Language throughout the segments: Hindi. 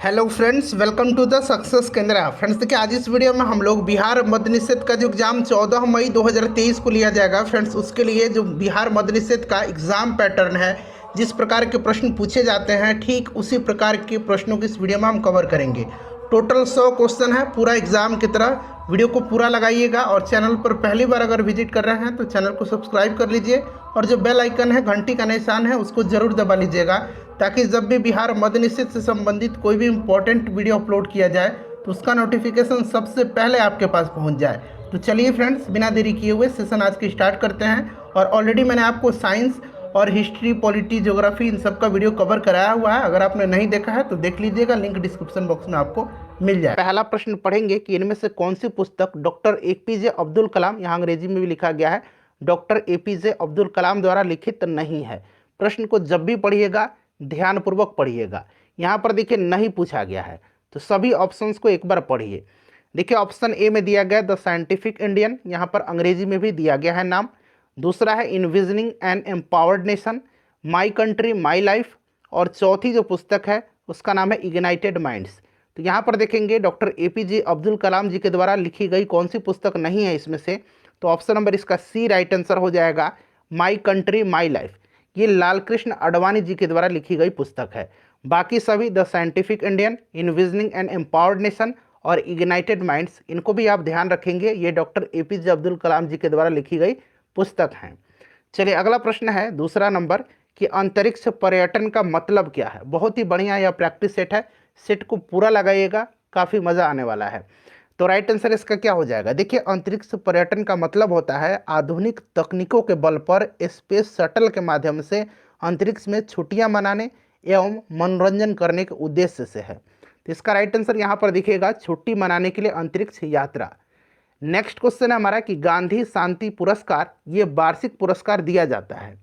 Hello friends, welcome to the success Kendra. Friends देखिए, आज इस वीडियो में हम लोग बिहार मद्य निषेध का जो एग्ज़ाम 14 मई 2023 को लिया जाएगा फ्रेंड्स, उसके लिए जो बिहार मद्य निषेध का एग्ज़ाम पैटर्न है, जिस प्रकार के प्रश्न पूछे जाते हैं, ठीक उसी प्रकार के प्रश्नों को इस वीडियो में हम कवर करेंगे। टोटल 100 क्वेश्चन है, पूरा एग्जाम की तरह। वीडियो को पूरा लगाइएगा और चैनल पर पहली बार अगर विजिट कर रहे हैं तो चैनल को सब्सक्राइब कर लीजिए और जो बेल आइकन है, घंटी का निशान है, उसको जरूर दबा लीजिएगा, ताकि जब भी बिहार मद्य निषेध से संबंधित कोई भी इंपॉर्टेंट वीडियो अपलोड किया जाए तो उसका नोटिफिकेशन सबसे पहले आपके पास पहुंच जाए। तो चलिए फ्रेंड्स, बिना देरी किए हुए सेशन आज की स्टार्ट करते हैं। और ऑलरेडी मैंने आपको साइंस और हिस्ट्री, पॉलिटी, ज्योग्राफी, इन सब का वीडियो कवर कराया हुआ है। अगर आपने नहीं देखा है तो देख लीजिएगा, लिंक डिस्क्रिप्शन बॉक्स में आपको मिल जाए। पहला प्रश्न पढ़ेंगे कि इनमें से कौन सी पुस्तक डॉक्टर एपीजे अब्दुल कलाम, यहाँ अंग्रेजी में भी लिखा गया है, डॉक्टर एपीजे अब्दुल कलाम द्वारा लिखित नहीं है। प्रश्न को जब भी पढ़िएगा ध्यानपूर्वक पढ़िएगा। यहाँ पर देखिए नहीं पूछा गया है, तो सभी ऑप्शंस को एक बार पढ़िए। देखिए, ऑप्शन ए में दिया गया द साइंटिफिक इंडियन, यहाँ पर अंग्रेजी में भी दिया गया है नाम। दूसरा है envisioning an empowered nation, my country my life, और चौथी जो पुस्तक है उसका नाम है इग्नाइटेड माइंड्स। तो यहाँ पर देखेंगे डॉक्टर एपीजे अब्दुल कलाम जी के द्वारा लिखी गई कौन सी पुस्तक नहीं है इसमें से, तो ऑप्शन नंबर इसका सी राइट आंसर हो जाएगा, माई कंट्री माई लाइफ। ये लाल कृष्ण आडवाणी जी के द्वारा लिखी गई पुस्तक है। बाकी सभी the scientific Indian, envisioning an empowered nation और इग्नाइटेड माइंड्स, इनको भी आप ध्यान रखेंगे, ये डॉक्टर एपीजे अब्दुल कलाम जी के द्वारा लिखी गई पुस्तक हैं। चलिए अगला प्रश्न है दूसरा नंबर कि अंतरिक्ष पर्यटन का मतलब क्या है। बहुत ही बढ़िया यह प्रैक्टिस सेट है, सेट को पूरा लगाइएगा, काफ़ी मज़ा आने वाला है। तो राइट आंसर इसका क्या हो जाएगा, देखिए अंतरिक्ष पर्यटन का मतलब होता है आधुनिक तकनीकों के बल पर स्पेस शटल के माध्यम से अंतरिक्ष में छुट्टियां मनाने एवं मनोरंजन करने के उद्देश्य से है। तो इसका राइट आंसर यहाँ पर दिखेगा, छुट्टी मनाने के लिए अंतरिक्ष यात्रा। नेक्स्ट क्वेश्चन है हमारा कि गांधी शांति पुरस्कार, ये वार्षिक पुरस्कार दिया जाता है,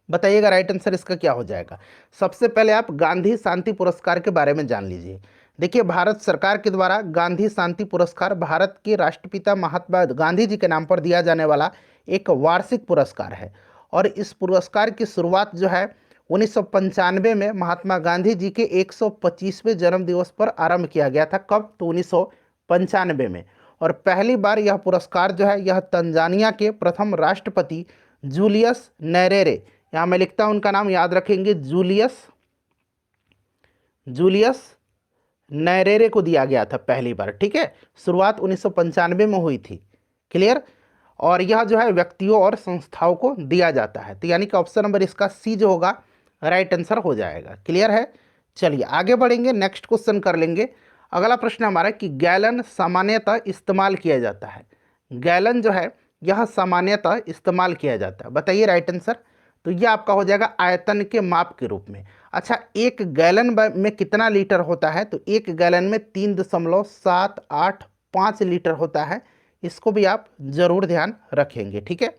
बताइएगा राइट आंसर इसका क्या हो जाएगा। सबसे पहले आप गांधी शांति पुरस्कार के बारे में जान लीजिए। देखिए, भारत सरकार के द्वारा गांधी शांति पुरस्कार भारत के राष्ट्रपिता महात्मा गांधी जी के नाम पर दिया जाने वाला एक वार्षिक पुरस्कार है। और इस पुरस्कार की शुरुआत जो है 1995 में महात्मा गांधी जी के 125वें जन्म दिवस पर आरंभ किया गया था। कब, तो 1995 में। और पहली बार यह पुरस्कार जो है यह तंजानिया के प्रथम राष्ट्रपति जूलियस नैरेरे, यहाँ मैं लिखता हूँ उनका नाम याद रखेंगे, जूलियस नैरेरे को दिया गया था पहली बार। ठीक है, शुरुआत 1995 में हुई थी। क्लियर। और यह जो है व्यक्तियों और संस्थाओं को दिया जाता है। तो यानी कि ऑप्शन नंबर इसका सी जो होगा राइट आंसर हो जाएगा। क्लियर है। चलिए आगे बढ़ेंगे, नेक्स्ट क्वेश्चन कर लेंगे। अगला प्रश्न हमारा कि गैलन सामान्यतः इस्तेमाल किया जाता है। गैलन जो है यह सामान्यतः इस्तेमाल किया जाता है, बताइए राइट आंसर। तो यह आपका हो जाएगा आयतन के माप के रूप में। अच्छा, एक गैलन में कितना लीटर होता है, तो एक गैलन में 3.785 लीटर होता है। इसको भी आप जरूर ध्यान रखेंगे। ठीक है,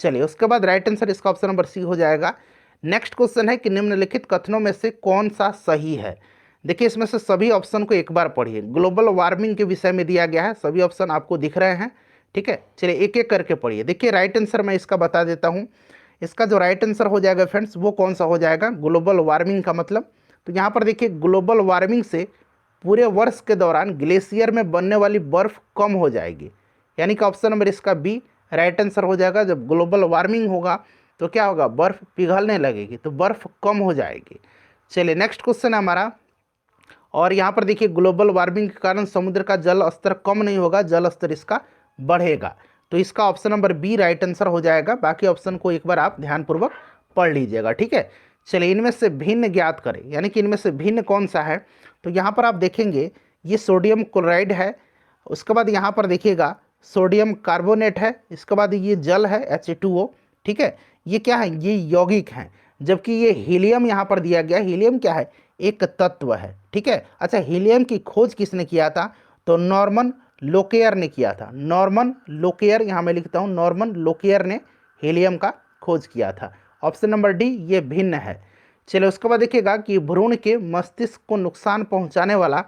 चलिए उसके बाद राइट आंसर इसका ऑप्शन नंबर सी हो जाएगा। नेक्स्ट क्वेश्चन है कि निम्नलिखित कथनों में से कौन सा सही है। देखिए, इसमें से सभी ऑप्शन को एक बार पढ़िए। ग्लोबल वार्मिंग के विषय में दिया गया है, सभी ऑप्शन आपको दिख रहे हैं। ठीक है, चलिए एक एक करके पढ़िए। देखिए राइट आंसर मैं इसका बता देता हूँ। इसका जो राइट आंसर हो जाएगा फ्रेंड्स, वो कौन सा हो जाएगा, ग्लोबल वार्मिंग का मतलब। तो यहाँ पर देखिए, ग्लोबल वार्मिंग से पूरे वर्ष के दौरान ग्लेशियर में बनने वाली बर्फ कम हो जाएगी, यानी कि ऑप्शन नंबर इसका बी राइट आंसर हो जाएगा। जब ग्लोबल वार्मिंग होगा तो क्या होगा, बर्फ पिघलने लगेगी, तो बर्फ कम हो जाएगी। चलिए नेक्स्ट क्वेश्चन है हमारा। और यहाँ पर देखिए, ग्लोबल वार्मिंग के कारण समुद्र का जल स्तर कम नहीं होगा, जल स्तर इसका बढ़ेगा। तो इसका option number B right answer हो जाएगा। बाकी ऑप्शन को एक बार आप ध्यानपूर्वक पढ़ लीजिएगा। ठीक है, चलिए इनमें से भिन्न ज्ञात करें, यानी कि इनमें से भिन्न कौन सा है। तो यहाँ पर आप देखेंगे ये सोडियम क्लोराइड है, उसके बाद यहाँ पर देखिएगा सोडियम कार्बोनेट है, इसके बाद ये जल है H2O। ठीक है, ये क्या है, ये यौगिक हैं। जबकि ये हीलियम यहाँ पर दिया गया, हीलियम क्या है, एक तत्व है। ठीक है, अच्छा हीलियम की खोज किसने किया था, तो नॉर्मन लोकेयर ने किया था। नॉर्मन लोकेयर, यहाँ मैं लिखता हूँ, नॉर्मन लोकेयर ने हीलियम का खोज किया था। ऑप्शन नंबर डी ये भिन्न है। चलिए उसके बाद देखिएगा कि भ्रूण के मस्तिष्क को नुकसान पहुँचाने वाला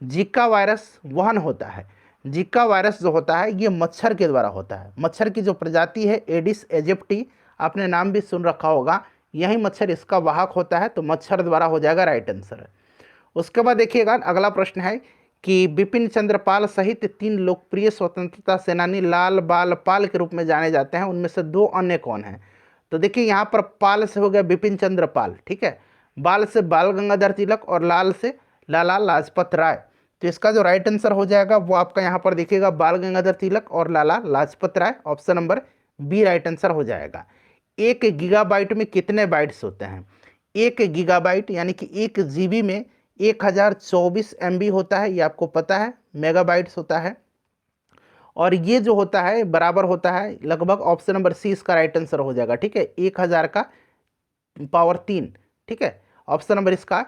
जिका वायरस वहन होता है। जिका वायरस जो होता है ये मच्छर के द्वारा होता है। मच्छर की जो प्रजाति है एडिस एजिप्टी, आपने नाम भी सुन रखा होगा, यही मच्छर इसका वाहक होता है। तो मच्छर द्वारा हो जाएगा राइट आंसर। उसके बाद देखिएगा अगला प्रश्न है कि बिपिन चंद्र पाल सहित 3 लोकप्रिय स्वतंत्रता सेनानी लाल बाल पाल के रूप में जाने जाते हैं, उनमें से 2 अन्य कौन हैं। तो देखिए यहाँ पर पाल से हो गया बिपिन चंद्र पाल, ठीक है, बाल से बाल गंगाधर तिलक और लाल से लाला लाजपत राय। तो इसका जो राइट आंसर हो जाएगा वो आपका यहाँ पर देखिएगा बाल गंगाधर तिलक और Lala Lajpat Rai, option number B right answer हो जाएगा। 1 गीगाबाइट में कितने बाइट्स होते हैं। 1 गीगाबाइट यानी कि 1 जीबी में 1024 MB होता है, ये आपको पता है, मेगाबाइट्स होता है। और ये जो होता है बराबर होता है लगभग, ऑप्शन नंबर सी इसका राइट आंसर हो जाएगा, ठीक है, 1000 का पावर 3, ठीक है, ऑप्शन नंबर इसका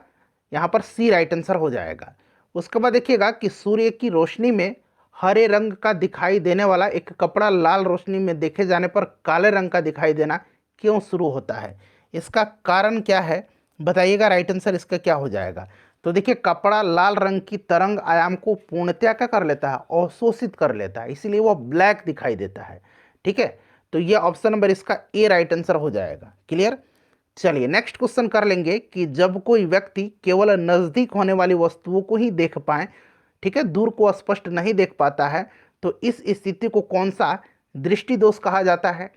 यहाँ पर सी राइट आंसर हो जाएगा। उसके बाद देखिएगा कि सूर्य की रोशनी में हरे रंग का दिखाई देने वाला एक कपड़ा लाल रोशनी में देखे जाने पर काले रंग का दिखाई देना क्यों शुरू होता है, इसका कारण क्या है बताइएगा, राइट आंसर इसका क्या हो जाएगा। तो देखिए कपड़ा लाल रंग की तरंग आयाम को पूर्णतया क्या कर लेता है, अवशोषित कर लेता है, इसीलिए वो ब्लैक दिखाई देता है, ठीक है। तो ये ऑप्शन नंबर इसका ए राइट आंसर हो जाएगा। क्लियर। चलिए नेक्स्ट क्वेश्चन कर लेंगे कि जब कोई व्यक्ति केवल नजदीक होने वाली वस्तुओं को ही देख पाए, ठीक है, दूर को स्पष्ट नहीं देख पाता है, तो इस स्थिति को कौन सा दृष्टि दोष कहा जाता है।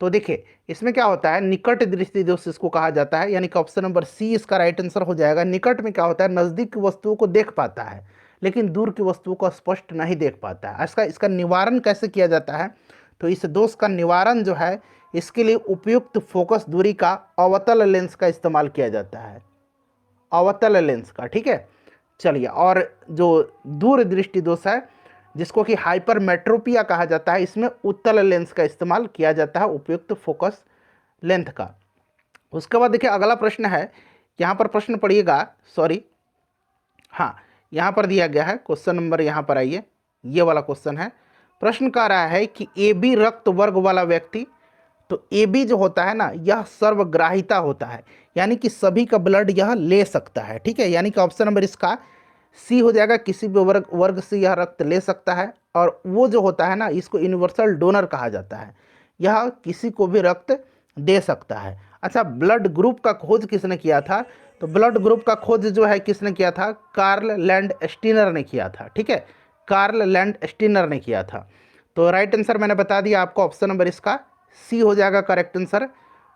तो देखिए इसमें क्या होता है, निकट दृष्टि दोष इसको कहा जाता है, यानी कि ऑप्शन नंबर सी इसका राइट आंसर हो जाएगा। निकट में क्या होता है, नजदीक की वस्तुओं को देख पाता है लेकिन दूर की वस्तुओं को स्पष्ट नहीं देख पाता है। इसका निवारण कैसे किया जाता है, तो इस दोष का निवारण जो है इसके लिए उपयुक्त फोकस दूरी का अवतल लेंस का इस्तेमाल किया जाता है, अवतल लेंस का, ठीक है। चलिए, और जो दूर दृष्टि दोष है जिसको कि हाइपरमेट्रोपिया कहा जाता है, इसमें उत्तल लेंस का इस्तेमाल किया जाता है उपयुक्त फोकस लेंथ का। उसके बाद देखिए अगला प्रश्न है, यहाँ पर प्रश्न पढ़िएगा, सॉरी हाँ यहाँ पर दिया गया है क्वेश्चन नंबर, यहाँ पर आइए, ये वाला क्वेश्चन है। प्रश्न कह रहा है कि AB रक्त वर्ग वाला व्यक्ति, तो AB जो होता है ना यह सर्वग्राहिता होता है, यानी कि सभी का ब्लड यह ले सकता है, ठीक है, यानी कि ऑप्शन नंबर इसका सी हो जाएगा, किसी भी वर्ग से यह रक्त ले सकता है। और वो जो होता है ना इसको यूनिवर्सल डोनर कहा जाता है, यह किसी को भी रक्त दे सकता है। अच्छा, ब्लड ग्रुप का खोज किसने किया था, तो ब्लड ग्रुप का खोज जो है किसने किया था, कार्ल लैंड स्टीनर ने किया था, ठीक है, कार्ल लैंड स्टीनर ने किया था। तो राइट आंसर मैंने बता दिया आपको, ऑप्शन नंबर इसका सी हो जाएगा करेक्ट आंसर।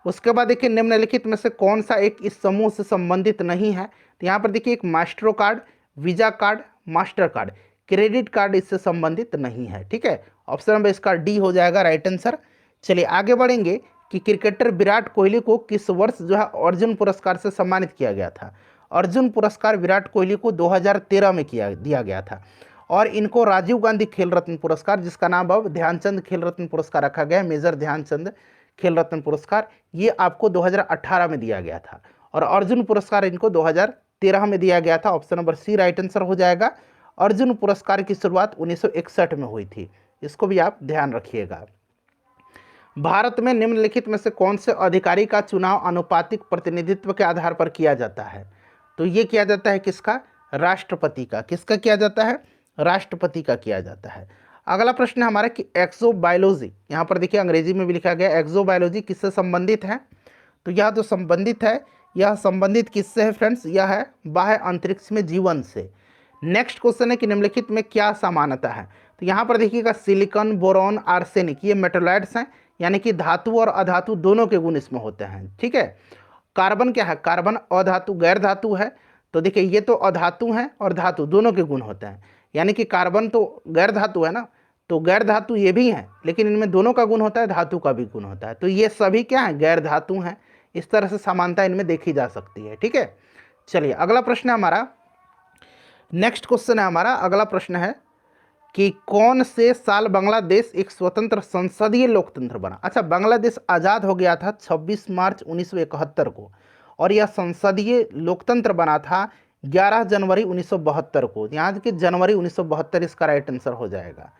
उसके बाद देखिए निम्नलिखित में से कौन सा एक इस समूह से संबंधित नहीं है, तो यहाँ पर देखिए एक maestro card, visa card, master card, credit card इससे संबंधित नहीं है, ठीक है, ऑप्शन नंबर इसका डी हो जाएगा राइट आंसर। चलिए आगे बढ़ेंगे कि क्रिकेटर विराट कोहली को किस वर्ष जो है अर्जुन पुरस्कार से सम्मानित किया गया था। अर्जुन पुरस्कार विराट कोहली को 2013 में दिया गया था, और इनको राजीव गांधी खेल रत्न पुरस्कार, जिसका नाम अब ध्यानचंद खेल रत्न पुरस्कार रखा गया है, मेजर ध्यानचंद खेल रत्न पुरस्कार, ये आपको 2018 में दिया गया था, और अर्जुन पुरस्कार इनको 2013 में दिया गया था, option number C right answer हो जाएगा। अर्जुन पुरस्कार की शुरुआत 1961 में हुई थी, इसको भी आप ध्यान रखिएगा। भारत में निम्नलिखित में से कौन से अधिकारी का चुनाव आनुपातिक प्रतिनिधित्व के आधार पर किया जाता है, तो ये किया जाता है किसका, राष्ट्रपति का। किसका किया जाता है, राष्ट्रपति का किया जाता है। अगला प्रश्न है हमारा कि एक्सोबायोलॉजी, यहाँ पर देखिए अंग्रेजी में भी लिखा गया एक्सोबायोलॉजी किससे संबंधित है, तो यह जो संबंधित है, यह संबंधित किससे है फ्रेंड्स, यह है बाह्य अंतरिक्ष में जीवन से। नेक्स्ट क्वेश्चन है कि निम्नलिखित में क्या समानता है, तो यहाँ पर देखिएगा सिलिकॉन, बोरॉन, आर्सेनिक, ये मेटोलाइट्स हैं, यानी कि धातु और अधातु दोनों के गुण इसमें होते हैं, ठीक है। कार्बन क्या है, कार्बन अधातु गैर धातु है, तो देखिए ये तो अधातु हैं और धातु दोनों के गुण होते हैं, यानी कि कार्बन तो गैर धातु है ना, तो गैर धातु ये भी हैं, लेकिन इनमें दोनों का गुण होता है, धातु का भी गुण होता है, तो ये सभी क्या है, गैर धातु हैं। इस तरह से समानता इनमें देखी जा सकती है, ठीक है। चलिए अगला प्रश्न है हमारा, नेक्स्ट क्वेश्चन है हमारा, अगला प्रश्न है कि कौन से साल बांग्लादेश एक स्वतंत्र संसदीय लोकतंत्र बना। अच्छा, बांग्लादेश आज़ाद हो गया था 26 मार्च 1971 को, और यह संसदीय लोकतंत्र बना था 11 जनवरी 1972 को, यहाँ के जनवरी 1972 इसका राइट आंसर हो जाएगा।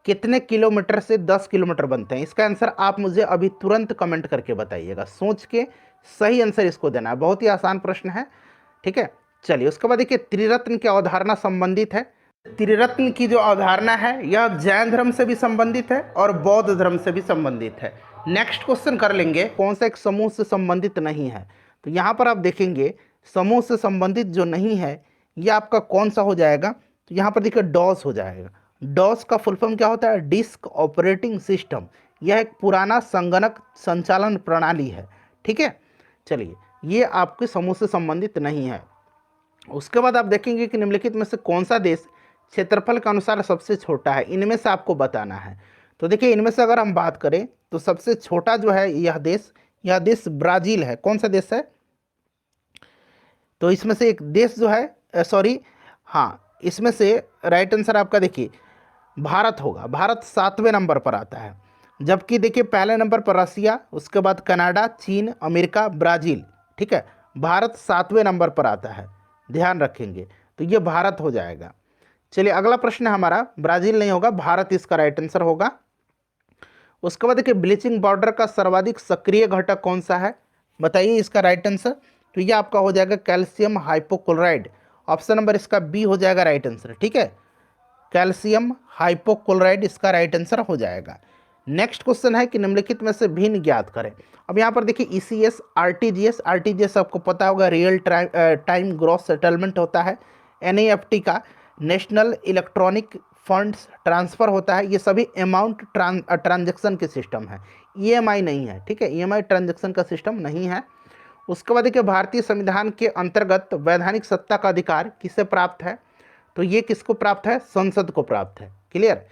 कितने किलोमीटर से 10 किलोमीटर बनते हैं, इसका आंसर आप मुझे अभी तुरंत कमेंट करके बताइएगा, सोच के सही आंसर इसको देना है, बहुत ही आसान प्रश्न है, ठीक है। चलिए उसके बाद देखिए त्रिरत्न की अवधारणा संबंधित है। त्रिरत्न की जो अवधारणा है यह जैन धर्म से भी संबंधित है और बौद्ध धर्म से भी संबंधित है। नेक्स्ट क्वेश्चन कर लेंगे कौन सा एक समूह से संबंधित नहीं है, तो यहाँ पर आप देखेंगे समूह से संबंधित जो नहीं है ये आपका कौन सा हो जाएगा, तो यहाँ पर देखिए डॉस हो जाएगा। डॉस का फुल फॉर्म क्या होता है, डिस्क ऑपरेटिंग सिस्टम। यह एक पुराना संगणक संचालन प्रणाली है, ठीक है। चलिए, ये आपके समूह से संबंधित नहीं है। उसके बाद आप देखेंगे कि निम्नलिखित में से कौन सा देश क्षेत्रफल के अनुसार सबसे छोटा है, इनमें से आपको बताना है। तो देखिए, इनमें से अगर हम बात करें तो सबसे छोटा जो है यह देश ब्राज़ील है। कौन सा देश है, तो इसमें से एक देश जो है सॉरी, हाँ, इसमें से राइट आंसर आपका देखिए भारत होगा। भारत 7वें नंबर पर आता है, जबकि देखिए पहले नंबर पर रसिया, उसके बाद कनाडा, चीन, अमेरिका, ब्राज़ील, ठीक है। भारत 7वें नंबर पर आता है, ध्यान रखेंगे, तो ये भारत हो जाएगा। चलिए, अगला प्रश्न है हमारा, ब्राज़ील नहीं होगा, भारत इसका राइट आंसर होगा। उसके बाद देखिए ब्लीचिंग पाउडर का सर्वाधिक सक्रिय घटक कौन सा है, बताइए इसका राइट आंसर। तो ये आपका हो जाएगा कैल्शियम हाइपोक्लोराइड। ऑप्शन नंबर इसका बी हो जाएगा राइट आंसर, ठीक है। कैल्शियम हाइपोक्लोराइड इसका राइट आंसर हो जाएगा। नेक्स्ट क्वेश्चन है कि निम्नलिखित में से भिन्न ज्ञात करें। अब यहाँ पर देखिए ईसीएस, आरटीजीएस आपको पता होगा, रियल टाइम ग्रॉस सेटलमेंट होता है। एनईएफटी का नेशनल इलेक्ट्रॉनिक फंड्स ट्रांसफ़र होता है। ये सभी अमाउंट ट्रांजैक्शन के सिस्टम है, ईएमआई नहीं है, ठीक है। ईएमआई ट्रांजैक्शन का सिस्टम नहीं है। उसके बाद देखिए भारतीय संविधान के अंतर्गत वैधानिक सत्ता का अधिकार किसे प्राप्त है, तो ये किसको प्राप्त है, संसद को प्राप्त है। क्लियर।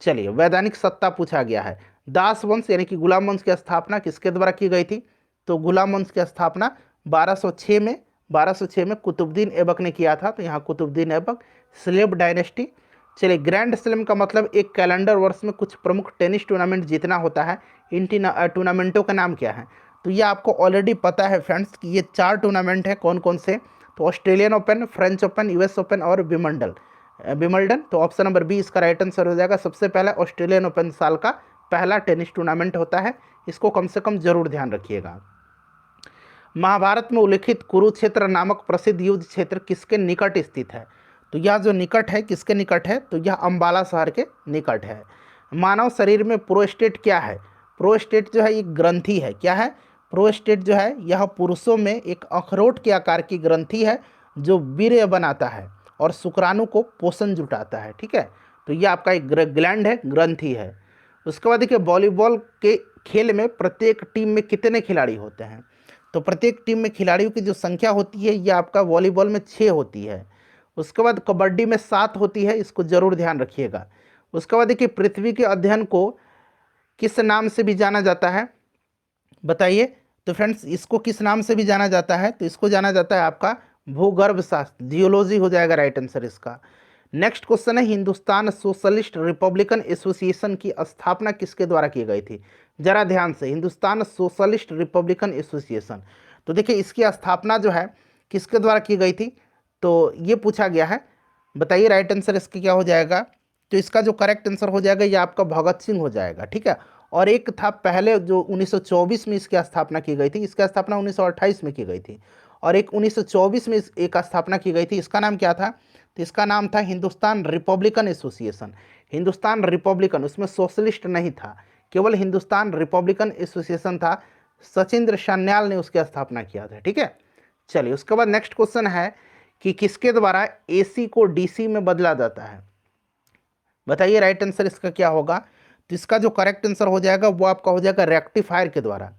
चलिए, वैधानिक सत्ता पूछा गया है। दास वंश यानी कि गुलाम वंश की स्थापना किसके द्वारा की गई थी, तो गुलाम वंश की स्थापना 1206 में कुतुबुद्दीन ऐबक ने किया था। तो यहाँ कुतुबुद्दीन ऐबक। Slave dynasty. चलिए, ग्रैंड स्लैम का मतलब एक कैलेंडर वर्ष में कुछ प्रमुख टेनिस टूर्नामेंट जीतना होता है। इन टूर्नामेंटों का नाम क्या है, तो ये आपको ऑलरेडी पता है फ्रेंड्स कि ये 4 टूर्नामेंट है। कौन कौन से, तो Australian open, French open, US open और विमल्डन। तो ऑप्शन नंबर बी इसका राइट आंसर हो जाएगा। सबसे पहला ऑस्ट्रेलियन ओपन साल का पहला टेनिस टूर्नामेंट होता है, इसको कम से कम जरूर ध्यान रखिएगा। महाभारत में उल्लिखित कुरुक्षेत्र नामक प्रसिद्ध युद्ध क्षेत्र किसके निकट स्थित है, तो यह जो निकट है किसके निकट है, तो यह अंबाला शहर के निकट है। मानव शरीर में प्रोस्टेट क्या है, प्रोस्टेट जो है एक ग्रंथि है। क्या है, प्रोस्टेट जो है यह पुरुषों में एक अखरोट के आकार की ग्रंथि है जो वीर्य बनाता है और शुक्राणु को पोषण जुटाता है, ठीक है। तो यह आपका एक ग्लैंड है, ग्रंथि है। उसके बाद देखिए वॉलीबॉल के खेल में प्रत्येक टीम में कितने खिलाड़ी होते हैं, तो प्रत्येक टीम में खिलाड़ियों की जो संख्या होती है यह आपका वॉलीबॉल में 6 होती है। उसके बाद कबड्डी में 7 होती है, इसको जरूर ध्यान रखिएगा। उसके बाद देखिए पृथ्वी के अध्ययन को किस नाम से भी जाना जाता है, बताइए। तो फ्रेंड्स, इसको किस नाम से भी जाना जाता है, तो इसको जाना जाता है आपका भूगर्भ शास्त्र, जियोलॉजी हो जाएगा राइट आंसर इसका। नेक्स्ट क्वेश्चन है, हिंदुस्तान सोशलिस्ट रिपब्लिकन एसोसिएशन की स्थापना किसके द्वारा की गई थी, जरा ध्यान से। हिंदुस्तान सोशलिस्ट रिपब्लिकन एसोसिएशन, तो देखिए इसकी स्थापना जो है किसके द्वारा की गई थी, तो ये पूछा गया है, बताइए राइट आंसर इसका क्या हो जाएगा। तो इसका जो करेक्ट आंसर हो जाएगा ये आपका भगत सिंह हो जाएगा, ठीक है। और एक था पहले जो 1924 में इसकी स्थापना की गई थी, इसकी स्थापना 1928 में की गई थी। और एक 1924 में एक स्थापना की गई थी, इसका नाम क्या था, तो इसका नाम था Hindustan Republican association. Hindustan Republican, उसमें सोशलिस्ट नहीं था, केवल हिंदुस्तान रिपब्लिकन एसोसिएशन था। सचिंद्र सान्याल ने उसकी स्थापना किया था, ठीक है। चलिए, उसके बाद नेक्स्ट क्वेश्चन है कि किसके द्वारा एसी को डीसी में बदला जाता है, बताइए राइट आंसर इसका क्या होगा। तो इसका जो करेक्ट आंसर हो जाएगा वो आपका हो जाएगा रेक्टिफायर के द्वारा।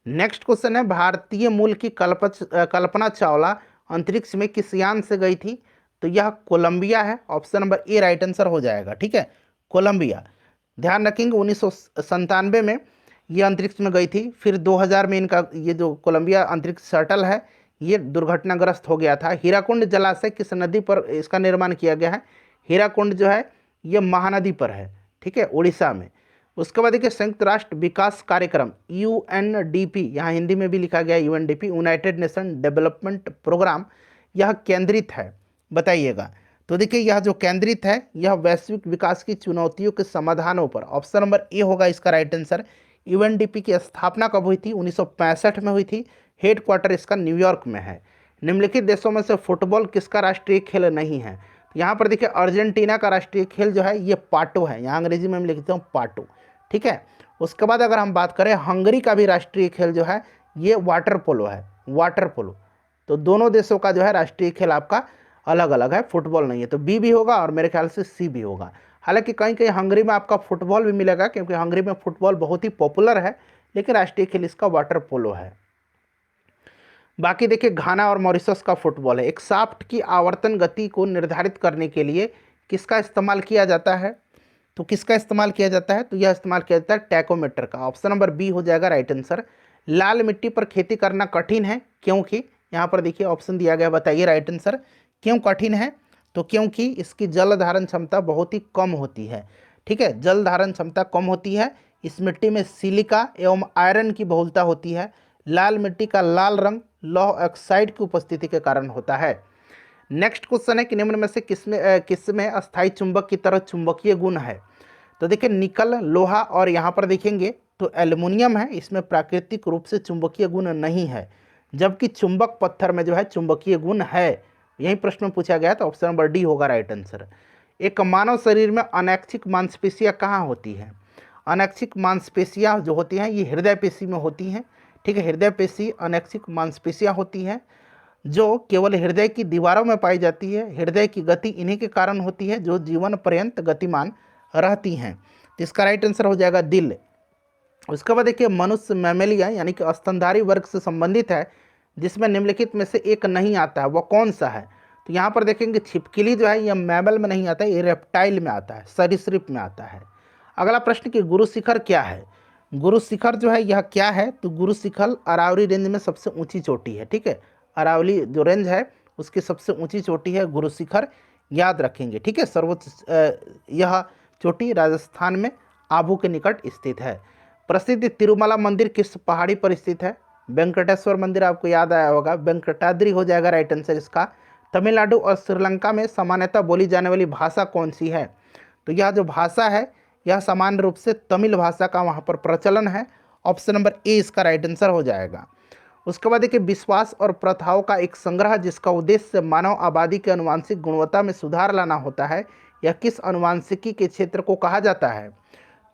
नेक्स्ट क्वेश्चन है, भारतीय मूल की कल्पना चावला अंतरिक्ष में किस यान से गई थी, तो यह कोलंबिया है। Option number A right answer हो जाएगा, ठीक है, कोलंबिया। ध्यान रखेंगे 1997 में ये अंतरिक्ष में गई थी, फिर 2000 में इनका ये जो कोलंबिया अंतरिक्ष शटल है ये दुर्घटनाग्रस्त हो गया था। हीराकुंड जलाशय किस नदी पर इसका निर्माण किया गया है, हीराकुंड जो है ये महानदी पर है, ठीक है, उड़ीसा में। उसके बाद देखिए संयुक्त राष्ट्र विकास कार्यक्रम यूएनडीपी, यहाँ हिंदी में भी लिखा गया है UNDP, United Nation Development Programme, यह केंद्रित है, बताइएगा। तो देखिए यह जो केंद्रित है यह वैश्विक विकास की चुनौतियों के समाधानों पर, ऑप्शन नंबर ए होगा इसका राइट आंसर। यूएनडीपी की स्थापना कब हुई थी, 1965 में हुई थी। हेडक्वार्टर इसका न्यूयॉर्क में है। निम्नलिखित देशों में से फुटबॉल किसका राष्ट्रीय खेल नहीं है, यहाँ पर देखिए अर्जेंटीना का राष्ट्रीय खेल जो है ये पाटो है, यहाँ अंग्रेजी में हम लिखते हैं पाटो, ठीक है। उसके बाद अगर हम बात करें हंगरी का भी राष्ट्रीय खेल जो है ये वाटर पोलो है, वाटर पोलो। तो दोनों देशों का जो है राष्ट्रीय खेल आपका अलग अलग है, फुटबॉल नहीं है। तो बी भी होगा और मेरे ख्याल से सी भी होगा। हालांकि कहीं कहीं हंगरी में आपका फुटबॉल भी मिलेगा, क्योंकि हंगरी में फुटबॉल बहुत ही पॉपुलर है, लेकिन राष्ट्रीय खेल इसका वाटर पोलो है। बाकी देखिए घाना और मॉरिशस का फुटबॉल है। एक शाफ्ट की आवर्तन गति को निर्धारित करने के लिए किसका इस्तेमाल किया जाता है? तो किसका इस्तेमाल किया जाता है? तो यह इस्तेमाल किया जाता है टैकोमीटर का। ऑप्शन नंबर बी हो जाएगा राइट आंसर। लाल मिट्टी पर खेती करना कठिन है क्योंकि, यहाँ पर देखिए ऑप्शन दिया गया, बताइए राइट आंसर। क्यों कठिन है? तो क्योंकि इसकी जल धारण क्षमता बहुत ही कम होती है। ठीक है, जल धारण क्षमता कम होती है। इस मिट्टी में सिलिका एवं आयरन की बहुलता होती है। लाल मिट्टी का लाल रंग लौह ऑक्साइड की उपस्थिति के कारण होता है। नेक्स्ट क्वेश्चन है कि निम्न में से किसमें अस्थायी चुंबक की तरह चुंबकीय गुण है? तो देखिए निकल, लोहा और यहाँ पर देखेंगे तो एल्युमिनियम है, इसमें प्राकृतिक रूप से चुंबकीय गुण नहीं है, जबकि चुंबक पत्थर में जो है चुंबकीय गुण है। यही प्रश्न में पूछा गया, तो ऑप्शन नंबर डी होगा राइट आंसर। एक मानव शरीर में अनैच्छिक मांसपेशियां कहाँ होती हैं? अनैच्छिक मांसपेशियां जो होती हैं ये हृदय पेशी में होती हैं। ठीक है, हृदय पेशी अनैच्छिक मांसपेशियां होती हैं जो केवल हृदय की दीवारों में पाई जाती है। हृदय की गति इन्हीं के कारण होती है जो जीवन पर्यंत गतिमान रहती हैं। तो इसका राइट आंसर हो जाएगा दिल। उसके बाद देखिए मनुष्य मैमेलिया यानी कि स्तनधारी वर्ग से संबंधित है, जिसमें निम्नलिखित में से एक नहीं आता है, वह कौन सा है? तो यहाँ पर देखेंगे छिपकली जो है यह मैमल में नहीं आता है, ये रेप्टाइल में आता है, सरीसृप में आता है। अगला प्रश्न कि गुरु शिखर क्या है? गुरु शिखर जो है यह क्या है? तो गुरु शिखर अरावली रेंज में सबसे ऊंची चोटी है। ठीक है, अरावली जो रेंज है उसकी सबसे ऊंची चोटी है गुरु शिखर, याद रखेंगे। ठीक है, सर्वोच्च यह चोटी राजस्थान में आबू के निकट स्थित है। प्रसिद्ध तिरुमला मंदिर किस पहाड़ी पर स्थित है? वेंकटेश्वर मंदिर आपको याद आया होगा, वेंकटाद्रि हो जाएगा राइट आंसर इसका। तमिलनाडु और श्रीलंका में सामान्यतः बोली जाने वाली भाषा कौन सी है? तो यह जो भाषा है यह सामान्य रूप से तमिल भाषा का वहाँ पर प्रचलन है। ऑप्शन नंबर ए इसका राइट आंसर हो जाएगा। उसके बाद देखिए विश्वास और प्रथाओं का एक संग्रह जिसका उद्देश्य मानव आबादी के आनुवंशिक गुणवत्ता में सुधार लाना होता है, यह किस आनुवंशिकी के क्षेत्र को कहा जाता है?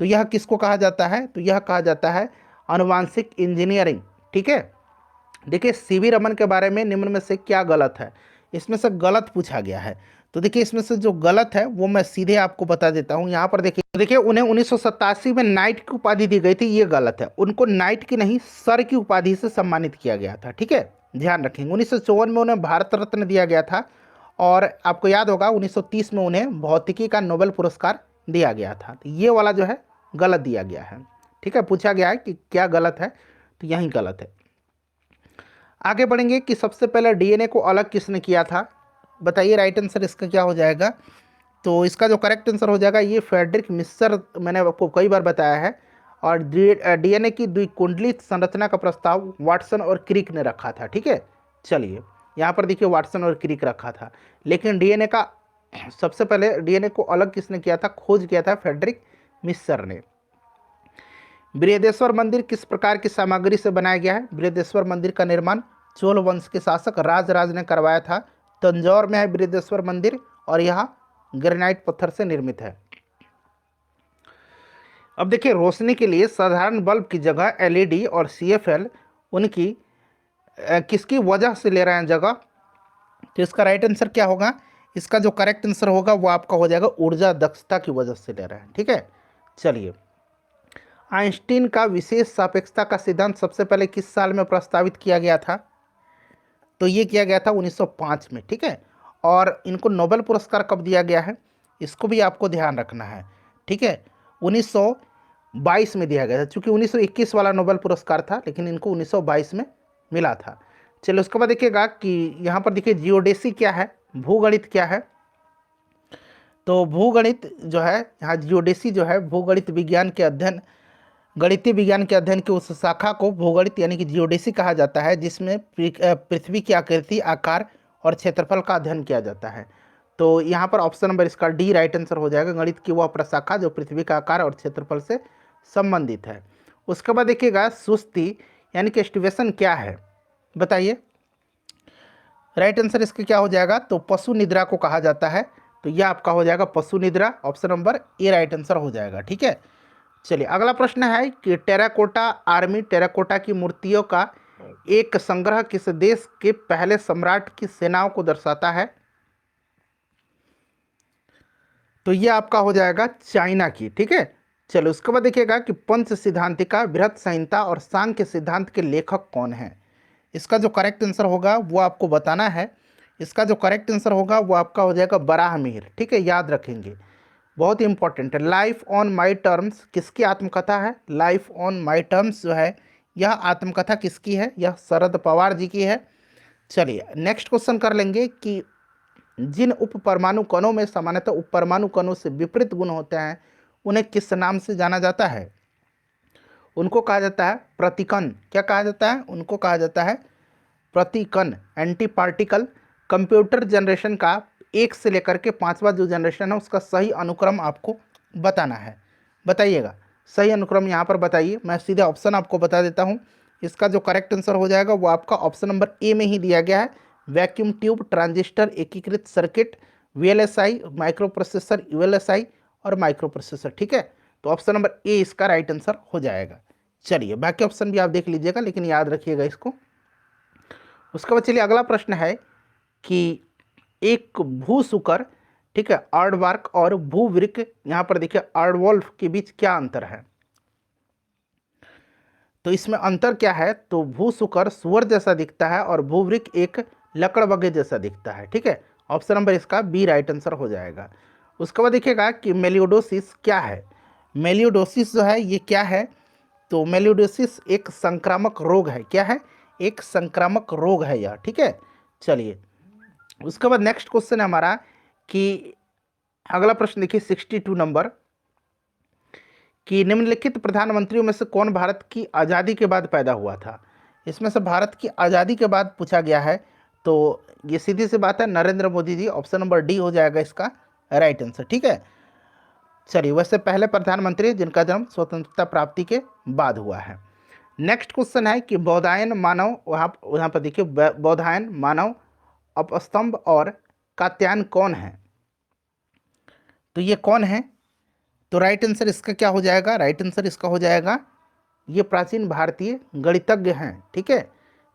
तो यह किसको कहा जाता है? तो यह कहा जाता है आनुवंशिक इंजीनियरिंग। ठीक है, देखिए सीवी रमन के बारे में निम्न में से क्या गलत है? इसमें से गलत पूछा गया है। तो देखिए इसमें से जो गलत है वो मैं सीधे आपको बता देता हूँ। यहाँ पर देखिए उन्हें 1987 में नाइट की उपाधि दी गई थी, ये गलत है। उनको नाइट की नहीं सर की उपाधि से सम्मानित किया गया था। ठीक है, ध्यान रखेंगे। 1954 में उन्हें भारत रत्न दिया गया था और आपको याद होगा 1930 में उन्हें भौतिकी का नोबेल पुरस्कार दिया गया था। तो ये वाला जो है गलत दिया गया है। ठीक है, पूछा गया है कि क्या गलत है, तो यही गलत है। आगे बढ़ेंगे कि सबसे पहले डीएनए को अलग किसने किया था? बताइए राइट आंसर इसका क्या हो जाएगा? तो इसका जो करेक्ट आंसर हो जाएगा ये फ्रेडरिक मिस्र, मैंने आपको कई बार बताया है। और डीएनए की द्विकुंडलित संरचना का प्रस्ताव वाटसन और क्रिक ने रखा था। ठीक है, चलिए यहाँ पर देखिए वाटसन और क्रिक रखा था, लेकिन डीएनए का सबसे पहले डीएनए को अलग किसने किया था? खोज किया था फ्रेडरिक मिस्र ने। बृहदेश्वर मंदिर किस प्रकार की सामग्री से बनाया गया है? बृहदेश्वर मंदिर का निर्माण चोल वंश के शासक राजराज ने करवाया था। तंजौर में है बृहदेश्वर मंदिर और यह ग्रेनाइट पत्थर से निर्मित है। अब देखिए रोशनी के लिए साधारण बल्ब की जगह एलईडी और सीएफएल उनकी किसकी वजह से ले रहे हैं जगह? तो इसका राइट आंसर क्या होगा? इसका जो करेक्ट आंसर होगा वो आपका हो जाएगा ऊर्जा दक्षता की वजह से ले रहे हैं। ठीक है, चलिए आइंस्टीन का विशेष सापेक्षता का सिद्धांत सबसे पहले किस साल में प्रस्तावित किया गया था? तो ये किया गया था 1905 में। ठीक है, और इनको नोबेल पुरस्कार कब दिया गया है इसको भी आपको ध्यान रखना है। ठीक है, 1922 में दिया गया था, चूँकि 1921 वाला नोबेल पुरस्कार था, लेकिन इनको 1922 में मिला था। चलिए उसके बाद देखिएगा कि यहाँ पर देखिए जियोडेसी क्या है, भूगणित क्या है? तो भूगणित जो है, यहाँ जियोडेसी जो है भूगणित विज्ञान के अध्ययन, गणितीय विज्ञान के अध्ययन की उस शाखा को भूगणित यानी कि जियोडेसी कहा जाता है, जिसमें पृथ्वी की आकृति, आकार और क्षेत्रफल का अध्ययन किया जाता है। तो यहाँ पर ऑप्शन नंबर इसका डी राइट आंसर हो जाएगा, गणित की वह प्रशाखा जो पृथ्वी का आकार और क्षेत्रफल से संबंधित है। उसके बाद देखिएगा सुस्ती यानी कि एस्टिवेशन क्या है? बताइए राइट आंसर इसका क्या हो जाएगा? तो पशु निद्रा को कहा जाता है। तो यह आपका हो जाएगा पशु निद्रा, option number A right answer हो जाएगा। ठीक है, चलिए अगला प्रश्न है कि टेराकोटा आर्मी टेराकोटा की मूर्तियों का एक संग्रह किस देश के पहले सम्राट की सेनाओं को दर्शाता है? तो ये आपका हो जाएगा चाइना की, ठीक है। चलो उसके बाद देखिएगा कि पंच सिद्धांतिका, बृहत संहिता और सांख्य सिद्धांत के लेखक कौन है। इसका जो करेक्ट आंसर होगा वो आपको बताना है। इसका जो करेक्ट आंसर होगा वो आपका हो जाएगा बराहमीर, ठीक है, याद रखेंगे, बहुत ही इंपॉर्टेंट है। लाइफ ऑन माई टर्म्स किसकी आत्मकथा है? लाइफ ऑन माई टर्म्स जो है यह आत्मकथा किसकी है? यह शरद पवार जी की है। चलिए नेक्स्ट क्वेश्चन कर लेंगे कि जिन उप परमाणु कणों में सामान्यतः उप परमाणु कणों से विपरीत गुण होते हैं उन्हें किस नाम से जाना जाता है? उनको कहा जाता है प्रतिकण। क्या कहा जाता है? उनको कहा जाता है प्रतिकण, एंटी पार्टिकल। कंप्यूटर जनरेशन का 1 से लेकर के 5वां जो जनरेशन है उसका सही अनुक्रम आपको बताना है। बताइएगा सही अनुक्रम यहाँ पर बताइए। मैं सीधे ऑप्शन आपको बता देता हूँ। इसका जो करेक्ट आंसर हो जाएगा वो आपका ऑप्शन नंबर ए में ही दिया गया है। वैक्यूम ट्यूब, ट्रांजिस्टर, एकीकृत circuit, VLSI, micro processor, ULSI और माइक्रो प्रोसेसर, ठीक है। तो ऑप्शन नंबर ए इसका राइट आंसर हो जाएगा। चलिए बाकी ऑप्शन भी आप देख लीजिएगा लेकिन याद रखिएगा इसको। उसके बाद चलिए अगला प्रश्न है कि एक भूसुकर, ठीक है, आर्डवार्क और भूवृक, यहाँ पर देखिए आर्डवॉल्फ के बीच क्या अंतर है? तो इसमें अंतर क्या है? तो भूसुकर सुअर जैसा दिखता है और भूवृक एक लकड़बग्घे जैसा दिखता है, ठीक है। ऑप्शन नंबर इसका बी राइट आंसर हो जाएगा। उसके बाद देखिएगा कि मेलियोडोसिस क्या है। मेलियोडोसिस जो है ये क्या है? तो मेलियोडोसिस एक संक्रामक रोग है। क्या है? एक संक्रामक रोग है यह, ठीक है। चलिए उसके बाद नेक्स्ट क्वेश्चन है हमारा कि अगला प्रश्न देखिए 62 नंबर, कि निम्नलिखित प्रधानमंत्रियों में से कौन भारत की आज़ादी के बाद पैदा हुआ था? इसमें से भारत की आज़ादी के बाद पूछा गया है तो ये सीधी सी बात है Narendra Modi ji. Option number D हो जाएगा इसका राइट आंसर, ठीक है। चलिए वैसे पहले प्रधानमंत्री जिनका जन्म स्वतंत्रता प्राप्ति के बाद हुआ है। नेक्स्ट क्वेश्चन है कि बौधायन मानव, वहाँ पर देखिए बौधायन, मानव, अपस्तंभ और कात्यायन कौन है? तो ये कौन है? तो राइट आंसर इसका क्या हो जाएगा? राइट आंसर इसका हो जाएगा ये प्राचीन भारतीय गणितज्ञ हैं, ठीक है।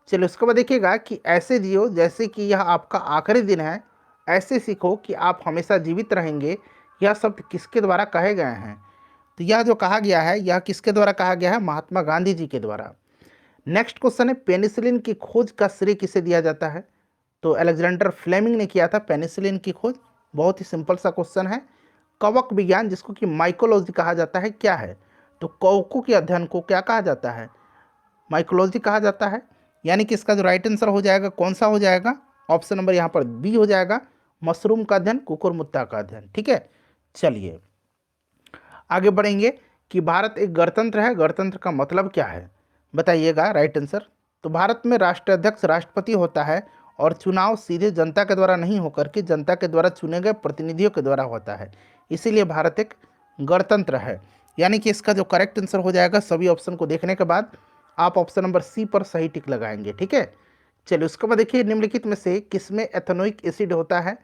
चलिए उसके बाद देखिएगा कि ऐसे जियो जैसे कि यह आपका आखिरी दिन है, ऐसे सीखो कि आप हमेशा जीवित रहेंगे, यह शब्द किसके द्वारा कहे गए हैं? तो यह जो कहा गया है यह किसके द्वारा कहा गया है? महात्मा गांधी जी के द्वारा। नेक्स्ट क्वेश्चन है पेनिसिलिन की खोज का श्रेय किसे दिया जाता है? तो अलेक्जेंडर फ्लेमिंग ने किया था पेनिसिलिन की खोज। बहुत ही सिंपल सा क्वेश्चन है। कवक विज्ञान जिसको कि माइकोलॉजी कहा जाता है क्या है? तो कवकों के अध्ययन को क्या कहा जाता है? माइकोलॉजी कहा जाता है। यानी कि इसका जो राइट आंसर हो जाएगा कौन सा हो जाएगा? ऑप्शन नंबर यहाँ पर बी हो जाएगा, मशरूम का अध्ययन, कुकुरमुत्ता का अध्ययन, ठीक है। चलिए आगे बढ़ेंगे कि भारत एक गणतंत्र है, गणतंत्र का मतलब क्या है? बताइएगा राइट आंसर। तो भारत में राष्ट्राध्यक्ष राष्ट्रपति होता है और चुनाव सीधे जनता के द्वारा नहीं होकर के जनता के द्वारा चुने गए प्रतिनिधियों के द्वारा होता है, इसीलिए भारत एक गणतंत्र है। यानी कि इसका जो करेक्ट आंसर हो जाएगा सभी ऑप्शन को देखने के बाद आप ऑप्शन नंबर सी पर सही टिक लगाएंगे, ठीक है। चलिए उसके बाद देखिए निम्नलिखित में से किसमें एथेनोइक एसिड होता है?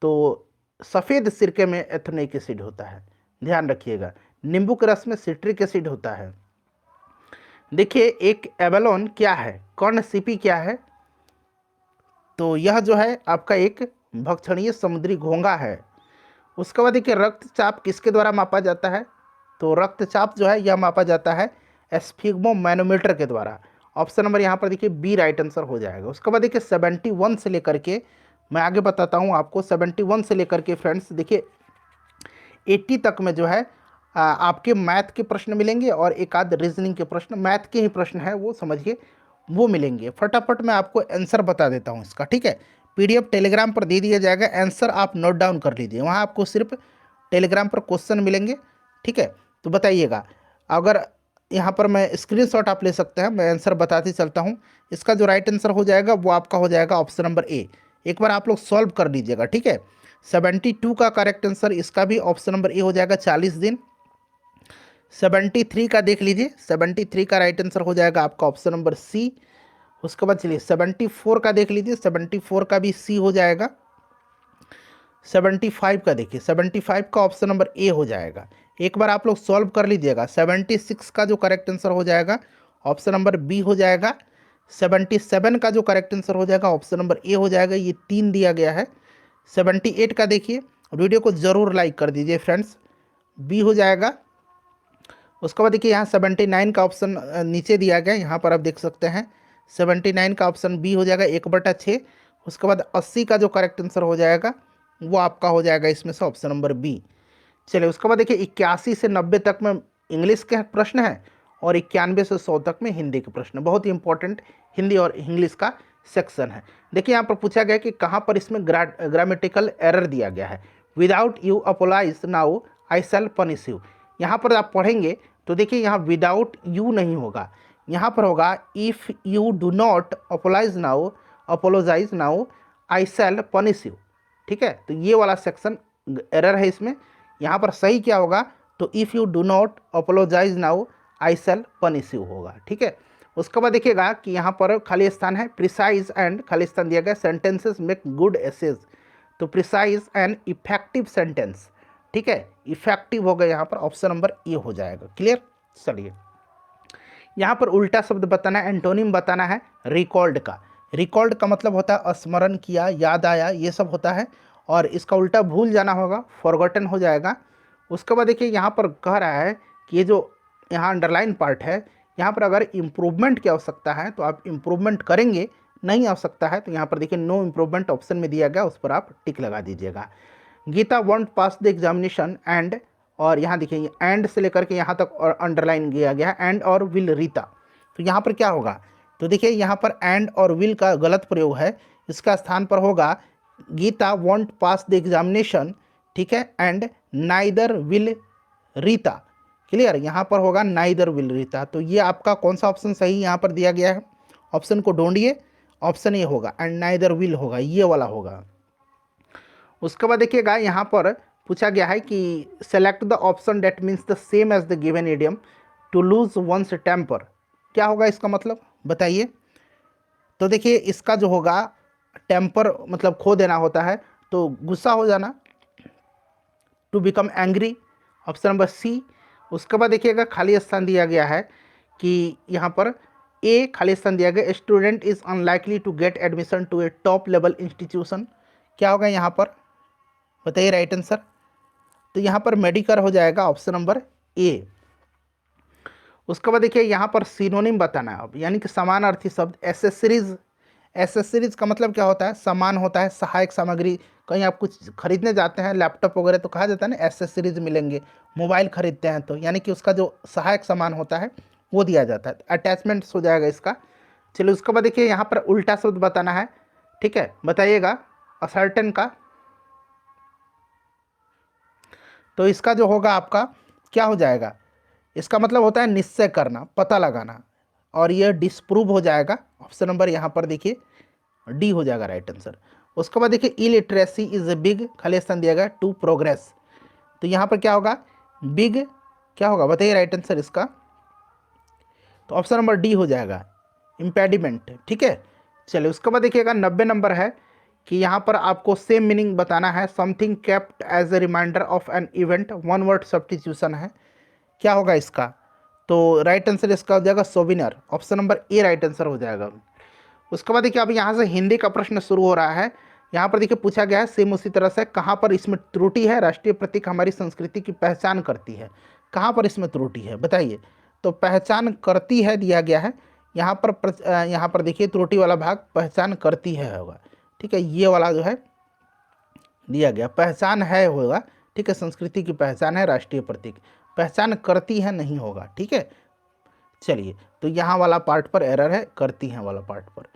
तो सफ़ेद सिरके में एथेनोइक एसिड होता है, ध्यान रखिएगा। नींबू के रस में सिट्रिक एसिड होता है। देखिए एक एबेलोन क्या है? कर्णसिपी क्या है? तो यह जो है आपका एक भक्षणीय समुद्री घोंघा है। उसके बाद देखिए रक्तचाप किसके द्वारा मापा जाता है? तो रक्तचाप जो है यह मापा जाता है एस्फिग्मो मैनोमीटर के द्वारा। ऑप्शन नंबर यहाँ पर देखिए बी राइट आंसर हो जाएगा। उसके बाद देखिए 71 से लेकर के, मैं आगे बताता हूँ आपको, 71 से लेकर के फ्रेंड्स देखिए 80 तक में जो है आपके मैथ के प्रश्न मिलेंगे और एक आध रीजनिंग के प्रश्न, मैथ के ही प्रश्न है वो समझिए, वो मिलेंगे। फटाफट मैं आपको आंसर बता देता हूँ इसका, ठीक है। पीडीएफ टेलीग्राम पर दे दिया जाएगा, आंसर आप नोट डाउन कर लीजिए, वहाँ आपको सिर्फ टेलीग्राम पर क्वेश्चन मिलेंगे, ठीक है। तो बताइएगा, अगर यहाँ पर मैं स्क्रीनशॉट आप ले सकते हैं, मैं आंसर बताते चलता हूँ। इसका जो राइट आंसर हो जाएगा वो आपका हो जाएगा ऑप्शन नंबर ए। एक बार आप लोग सॉल्व कर लीजिएगा, ठीक है। 72 का करेक्ट आंसर इसका भी ऑप्शन नंबर ए हो जाएगा, 40 दिन। 73 का देख लीजिए, 73 का राइट आंसर हो जाएगा आपका ऑप्शन नंबर सी। उसके बाद चलिए 74 का देख लीजिए, 74 का भी सी हो जाएगा। 75 का देखिए, 75 का ऑप्शन नंबर ए हो जाएगा। एक बार आप लोग सॉल्व कर लीजिएगा। 76 का जो करेक्ट आंसर हो जाएगा ऑप्शन नंबर बी हो जाएगा। 77 का जो करेक्ट आंसर हो जाएगा ऑप्शन नंबर ए हो जाएगा, ये 3 दिया गया है। 78 का देखिए, वीडियो को ज़रूर लाइक कर दीजिए फ्रेंड्स। बी हो जाएगा। उसके बाद देखिए यहाँ 79 का ऑप्शन नीचे दिया गया, यहाँ पर आप देख सकते हैं 79 का ऑप्शन बी हो जाएगा 1/6। उसके बाद 80 का जो करेक्ट आंसर हो जाएगा वो आपका हो जाएगा इसमें से ऑप्शन नंबर बी। चलिए उसके बाद देखिए 81 से 90 तक में इंग्लिश के प्रश्न है और 91 से 100 तक में हिंदी के प्रश्न। बहुत ही इंपॉर्टेंट हिंदी और इंग्लिश का सेक्शन है। देखिए यहाँ पर पूछा गया कि कहाँ पर इसमें ग्रामेटिकल एरर दिया गया है। Without you apologise now I shall punish you. यहाँ पर आप पढ़ेंगे तो देखिए यहाँ विदाउट यू नहीं होगा, यहाँ पर होगा if you do not apologise now I shall punish you. ठीक है, तो ये वाला सेक्शन एरर है इसमें। यहाँ पर सही क्या होगा, तो if you do not apologise now I shall punish you होगा। ठीक है, उसके बाद देखिएगा कि यहाँ पर खाली स्थान है प्रिसाइज एंड खाली स्थान दिया गया सेंटेंसेस मेक गुड एसेज। तो प्रिसाइज एंड इफेक्टिव सेंटेंस, ठीक है, इफेक्टिव हो गया यहाँ पर ऑप्शन नंबर ए हो जाएगा। क्लियर। चलिए यहाँ पर उल्टा शब्द बताना है, एंटोनिम बताना है रिकॉल्ड का। रिकॉल्ड का मतलब होता है स्मरण किया, याद आया, ये सब होता है। और इसका उल्टा भूल जाना होगा, फॉरगॉटन हो जाएगा। उसके बाद देखिए यहाँ पर कह रहा है कि ये जो यहाँ अंडरलाइन पार्ट है, यहाँ पर अगर इम्प्रूवमेंट की आवश्यकता है तो आप इम्प्रूवमेंट करेंगे, नहीं आवश्यकता है तो यहाँ पर देखिए नो इम्प्रूवमेंट ऑप्शन में दिया गया, उस पर आप टिक लगा दीजिएगा। Geeta won't pass the examination and, और यहाँ देखिए एंड से लेकर के यहाँ तक और अंडरलाइन किया गया है, एंड और विल रीता। तो यहाँ पर क्या होगा, तो देखिए यहाँ पर एंड और विल का गलत प्रयोग है, इसका स्थान पर होगा Geeta won't pass the examination, ठीक है, and neither will Rita. Clear, यहाँ पर होगा नाइदर विल रीता। तो ये आपका कौन सा ऑप्शन सही यहाँ पर दिया गया है, ऑप्शन को ढूंढिए। ऑप्शन ये होगा एंड नाइदर विल होगा, ये वाला होगा। उसके बाद देखिएगा यहाँ पर पूछा गया है कि select the option that means the same as the given idiom to lose one's temper. क्या होगा इसका मतलब बताइए। तो देखिए इसका जो होगा टेम्पर मतलब खो देना होता है, तो गुस्सा हो जाना, to become angry, option number C. उसके बाद देखिएगा खाली स्थान दिया गया है कि यहाँ पर ए खाली स्थान दिया गया student is unlikely to get admission to a top level institution. क्या होगा यहाँ पर बताइए राइट आंसर। तो यहाँ पर मेडिकल हो जाएगा ऑप्शन नंबर ए। उसके बाद देखिए यहाँ पर सिनोनिम बताना है अब, यानी कि समानार्थी शब्द। एसेसरीज, एसेसरीज का मतलब क्या होता है, सामान होता है, सहायक सामग्री। कहीं आप कुछ खरीदने जाते हैं लैपटॉप वगैरह तो कहा जाता है ना एसेसरीज मिलेंगे, मोबाइल खरीदते हैं तो, यानी कि उसका जो सहायक सामान होता है वो दिया जाता है, अटैचमेंट्स हो जाएगा इसका। चलिए उसके बाद देखिए यहाँ पर उल्टा शब्द बताना है, ठीक है, बताइएगा असर्टेन का। तो इसका जो होगा आपका क्या हो जाएगा, इसका मतलब होता है निश्चय करना, पता लगाना, और ये डिस्प्रूव हो जाएगा। ऑप्शन नंबर यहाँ पर देखिए डी हो जाएगा राइट आंसर। उसके बाद देखिए इलिटरेसी इज ए बिग खाली स्थान दिया गया टू प्रोग्रेस। तो यहाँ पर क्या होगा बिग, क्या होगा बताइए राइट आंसर इसका। तो ऑप्शन नंबर डी हो जाएगा इम्पेडिमेंट। ठीक है, चलिए उसके बाद देखिएगा 90 नंबर है कि यहाँ पर आपको सेम मीनिंग बताना है। Something kept as a reminder of an event, one word substitution है। क्या होगा इसका, तो राइट आंसर इसका हो जाएगा souvenir, option number A right answer हो जाएगा। उसके बाद देखिए अब यहाँ से हिंदी का प्रश्न शुरू हो रहा है। यहाँ पर देखिए पूछा गया है सेम उसी तरह से, कहाँ पर इसमें त्रुटि है, राष्ट्रीय प्रतीक हमारी संस्कृति की पहचान करती है, कहाँ पर इसमें त्रुटि है बताइए। तो पहचान करती है दिया गया है, यहाँ पर देखिए त्रुटि वाला भाग पहचान करती है होगा। ठीक है, ये वाला जो है दिया गया पहचान है होगा। ठीक है, संस्कृति की पहचान है राष्ट्रीय प्रतीक, पहचान करती है नहीं होगा। ठीक है, चलिए तो यहाँ वाला पार्ट पर एरर है, करती हैं वाला पार्ट पर।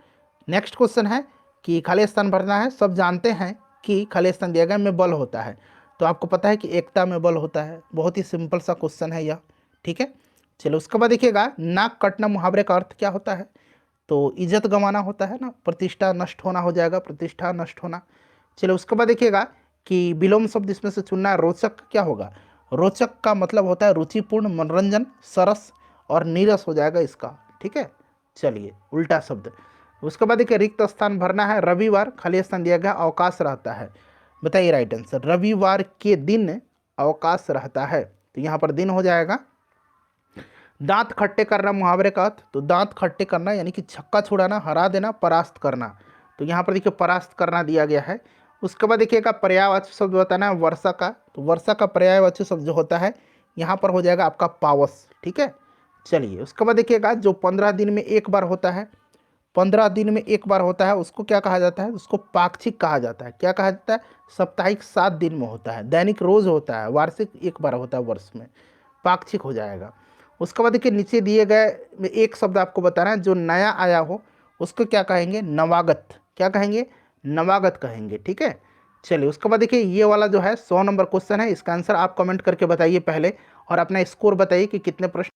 नेक्स्ट क्वेश्चन है कि खाली स्थान भरना है। सब जानते हैं कि खाली स्थान दिया गया में बल होता है, तो आपको पता है कि एकता में बल होता है। बहुत ही सिंपल सा क्वेश्चन है यह। ठीक है, चलो उसके बाद देखिएगा नाक कटना मुहावरे का अर्थ क्या होता है, तो इज्जत गंवाना होता है ना, प्रतिष्ठा नष्ट होना हो जाएगा, प्रतिष्ठा नष्ट होना। चलो उसके बाद देखिएगा कि विलोम शब्द इसमें से चुनना है। रोचक क्या होगा, रोचक का मतलब होता है रुचिपूर्ण, मनोरंजन, सरस और नीरस हो जाएगा इसका। ठीक है, चलिए उल्टा शब्द। उसके बाद देखिए रिक्त स्थान भरना है। रविवार खाली स्थान दिया गया अवकाश रहता है, बताइए राइट आंसर। रविवार के दिन अवकाश रहता है, तो यहाँ पर दिन हो जाएगा। दांत खट्टे करना मुहावरे का अर्थ, तो दांत खट्टे करना यानी कि छक्का छुड़ाना, हरा देना, परास्त करना। तो यहाँ पर देखिए परास्त करना दिया गया है। उसके बाद देखिएगा पर्यायवाची शब्द बताना है वर्षा का, तो वर्षा का पर्यायवाची शब्द जो होता है यहाँ पर हो जाएगा आपका पावस। ठीक है, चलिए उसके बाद देखिएगा जो 15 दिन में एक बार होता है, 15 दिन में एक बार होता है उसको क्या कहा जाता है, उसको पाक्षिक कहा जाता है। क्या कहा जाता है, साप्ताहिक 7 दिन में होता है, दैनिक रोज होता है, वार्षिक एक बार होता है वर्ष में, पाक्षिक हो जाएगा। उसके बाद देखिए नीचे दिए गए एक शब्द आपको बताना है, जो नया आया हो उसको क्या कहेंगे, नवागत। क्या कहेंगे, नवागत कहेंगे। ठीक है, चलिए उसके बाद देखिए ये वाला जो है 100 नंबर क्वेश्चन है, इसका आंसर आप कमेंट करके बताइए पहले, और अपना स्कोर बताइए कि कितने प्रश्न